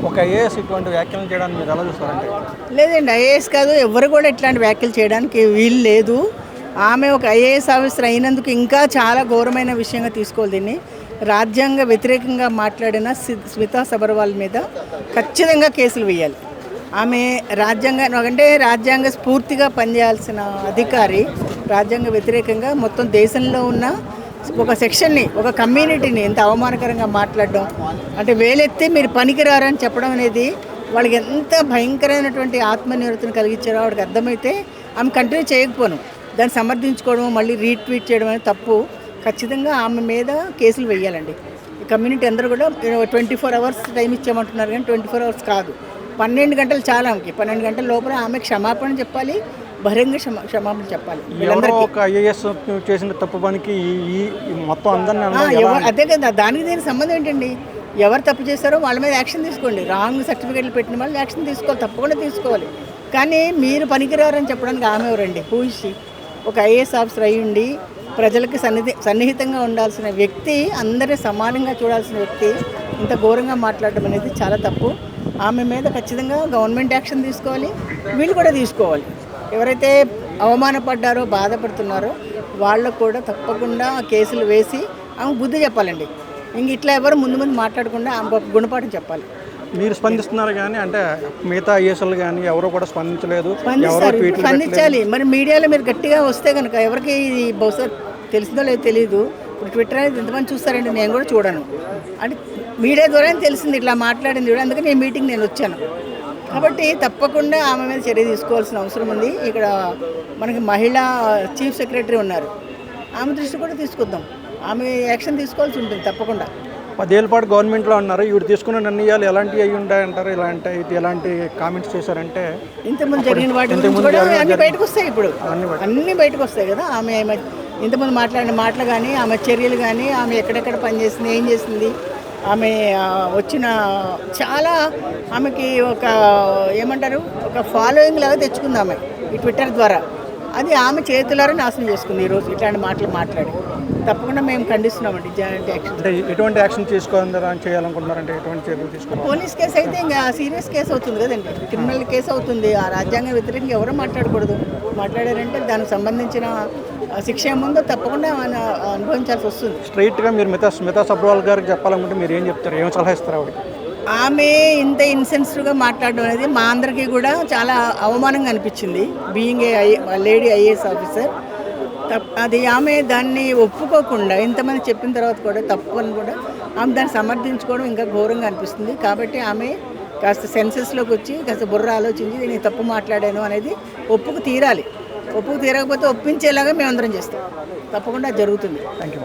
ఒక ఐఏఎస్ ఇటువంటి వ్యాఖ్యలు చేయడానికి మీరు ఎలా చూస్తారంటే? లేదండి, ఐఏఎస్ కాదు, ఎవరు కూడా ఇట్లాంటి వ్యాఖ్యలు చేయడానికి వీలు లేదు. ఆమె ఒక ఐఏఎస్ ఆఫీసర్ అయినందుకు ఇంకా చాలా ఘోరమైన విషయంగా తీసుకోవాలి దీన్ని. రాజ్యాంగ వ్యతిరేకంగా మాట్లాడిన స్మితా సబర్వాల్ మీద ఖచ్చితంగా కేసులు వేయాలి. ఆమె రాజ్యాంగ స్ఫూర్తిగా పనిచేయాల్సిన అధికారి రాజ్యాంగ వ్యతిరేకంగా మొత్తం దేశంలో ఉన్న ఒక సెక్షన్ని, ఒక కమ్యూనిటీని ఎంత అవమానకరంగా మాట్లాడడం, అంటే వేలెత్తి మీరు పనికిరారని చెప్పడం అనేది వాళ్ళకి ఎంత భయంకరమైనటువంటి ఆత్మనిర్వృతిని కలిగించారో వాడికి అర్థమైతే ఆమె కంటిన్యూ చేయకపోను. దాన్ని సమర్థించుకోవడం, మళ్ళీ రీట్వీట్ చేయడం అనేది తప్పు. ఖచ్చితంగా ఆమె మీద కేసులు వేయాలండి. ఈ కమ్యూనిటీ అందరూ కూడా 24 అవర్స్ టైం ఇచ్చామంటున్నారు, కానీ 24 అవర్స్ కాదు, 12 గంటలు చాలా. ఆమెకి 12 గంటల లోపల ఆమె క్షమాపణ చెప్పాలి, బహిరంగ క్షమాపణ చెప్పాలి. ఒక ఐఏఎస్ చేసిన తప్పు పనికి మొత్తం అందరినీ అదే కదా, దానికి దీనికి సంబంధం ఏంటండి? ఎవరు తప్పు చేస్తారో వాళ్ళ మీద యాక్షన్ తీసుకోండి. రాంగ్ సర్టిఫికేట్లు పెట్టిన వాళ్ళు యాక్షన్ తీసుకోవాలి, తప్పకుండా తీసుకోవాలి. కానీ మీరు పనికిరారని చెప్పడానికి ఆమె ఎవరండి? హూషి ఒక ఐఏఎస్ ఆఫీసర్ అయ్యి ఉండి ప్రజలకు సన్నిహితంగా ఉండాల్సిన వ్యక్తి, అందరినీ సమానంగా చూడాల్సిన వ్యక్తి ఇంత ఘోరంగా మాట్లాడడం అనేది చాలా తప్పు. ఆమె మీద ఖచ్చితంగా గవర్నమెంట్ యాక్షన్ తీసుకోవాలి, వీళ్ళు కూడా తీసుకోవాలి. ఎవరైతే అవమానపడ్డారో, బాధపడుతున్నారో వాళ్ళకు కూడా తప్పకుండా కేసులు వేసి ఆమె బుద్ధి చెప్పాలండి. ఇంక ఇట్లా ఎవరు ముందు మాట్లాడకుండా ఆమె గుణపాఠం చెప్పాలి. మీరు స్పందిస్తున్నారు కానీ, అంటే మిగతా ఐఏఎస్లు కానీ ఎవరు కూడా స్పందించలేదు. స్పందించాలి. మరి మీడియాలో మీరు గట్టిగా వస్తే కనుక ఎవరికి ఇది బహుశా తెలిసిందో లేదో తెలియదు. ఇప్పుడు ట్విట్టర్ అనేది ఎంతమంది చూస్తారండి, నేను కూడా చూడను. అంటే మీడియా ద్వారా తెలిసింది ఇట్లా మాట్లాడింది కూడా, అందుకని ఈ మీటింగ్ నేను వచ్చాను. కాబట్టి తప్పకుండా ఆమె మీద చర్య తీసుకోవాల్సిన అవసరం ఉంది. ఇక్కడ మనకి మహిళా చీఫ్ సెక్రటరీ ఉన్నారు, ఆమె దృష్టి కూడా తీసుకొద్దాం. ఆమె యాక్షన్ తీసుకోవాల్సి ఉంటుంది తప్పకుండా. 10 ఏళ్ళ పాటు గవర్నమెంట్లో ఉన్నారు, ఇవి తీసుకున్న నిర్ణయాలు ఎలాంటివి అయ్యి ఉంటాయంటారు? ఎలాంటి కామెంట్స్ చేశారంటే ఇంతకుముందు జరిగిన వాటి గురించి కూడా అన్నీ బయటకు వస్తాయి. ఇప్పుడు అన్నీ బయటకు వస్తాయి కదా. ఆమె ఇంతకుముందు మాట్లాడిన మాటలు కానీ, ఆమె చర్యలు కానీ, ఆమె ఎక్కడెక్కడ పనిచేసింది, ఏం చేసింది, ఆమె వచ్చిన చాలా ఆమెకి ఒక ఏమంటారు, ఒక ఫాలోయింగ్ లాగా తెచ్చుకుంది ఆమె ఈ ట్విట్టర్ ద్వారా. అది ఆమె చేతులారా నాశనం చేసుకుంది ఈరోజు ఇట్లాంటి మాటలు మాట్లాడి. తప్పకుండా మేము ఖండిస్తున్నామండి యాక్షన్. ఎటువంటి యాక్షన్ చేయాలనుకుంటున్నారంటే ఎటువంటి చర్యలు తీసుకోవాలి? పోలీస్ కేసు అయితే ఇంకా సీరియస్ కేసు అవుతుంది కదండి, క్రిమినల్ కేసు అవుతుంది. ఆ రాజ్యాంగ వ్యతిరేకంగా ఎవరో మాట్లాడకూడదు. మాట్లాడారంటే దానికి సంబంధించిన శిక్ష ఏముందో తప్పకుండా అనుభవించాల్సి వస్తుంది. స్ట్రైట్గా మీరు స్మితా సబర్వాల్ గారికి చెప్పాలనుకుంటే మీరు ఏం చెప్తారు, ఏం సలహా ఇస్తారు ఆవిడ? ఆమె ఇంత ఇన్సెన్సిటివ్గా మాట్లాడడం అనేది మా అందరికీ కూడా చాలా అవమానంగా అనిపించింది. Being a lady IAS officer, అది ఆమె దాన్ని ఒప్పుకోకుండా ఇంతమంది చెప్పిన తర్వాత కూడా తప్పు అని కూడా ఆమె దాన్ని సమర్థించుకోవడం ఇంకా ఘోరంగా అనిపిస్తుంది. కాబట్టి ఆమె కాస్త సెన్సెస్లోకి వచ్చి కాస్త బుర్ర ఆలోచించి నేను తప్పు మాట్లాడాను అనేది ఒప్పుకు తీరాలి. ఒప్పుకు తీరకపోతే ఒప్పించేలాగా మేము అందరం చేస్తాం. తప్పకుండా జరుగుతుంది. Thank you.